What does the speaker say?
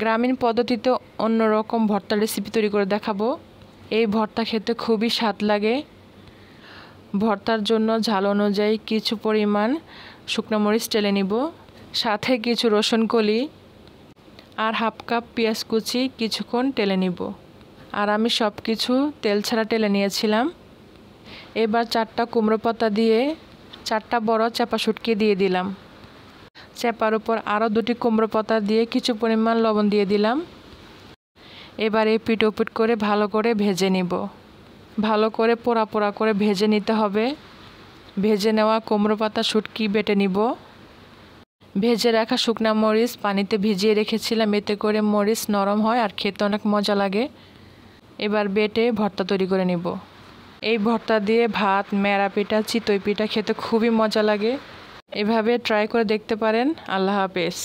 গ্রামীণ পদ্ধতিতে অন্যরকম ভর্তা রেসিপি তৈরি করে দেখাবো। এই ভর্তা খেতে খুবই স্বাদ লাগে। ভর্তার জন্য ঝাল অনুযায়ী কিছু পরিমাণ শুকনো মরিচ টেলে নিব, সাথে কিছু রসুন কলি আর হাফ কাপ পেঁয়াজ কুচি কিছুক্ষণ টেলে নিব। আর আমি সব কিছু তেল ছাড়া টেলে নিয়েছিলাম। এবার 4টা কুমড়ো পাতা দিয়ে 4টা বড় চাপা শুটকি দিয়ে দিলাম। চাপার উপর আরও 2টি কুমড়ো পাতা দিয়ে কিছু পরিমাণ লবণ দিয়ে দিলাম। এবার এই পিঠ ওপিঠ করে ভালো করে ভেজে নিব। ভালো করে পোড়া পোড়া করে ভেজে নিতে হবে। ভেজে নেওয়া কুমড়ো পাতা শুটকি বেটে নিব। ভেজে রাখা শুকনা মরিচ পানিতে ভিজিয়ে রেখেছিলাম, এতে করে মরিচ নরম হয় আর খেতে অনেক মজা লাগে। এবার বেটে ভর্তা তৈরি করে নিব। এই ভর্তা দিয়ে ভাত, মেরা পিঠা, চিতই পিঠা খেতে খুবই মজা লাগে। এভাবে ট্রাই করে দেখতে পারেন। আল্লাহ হাফেজ।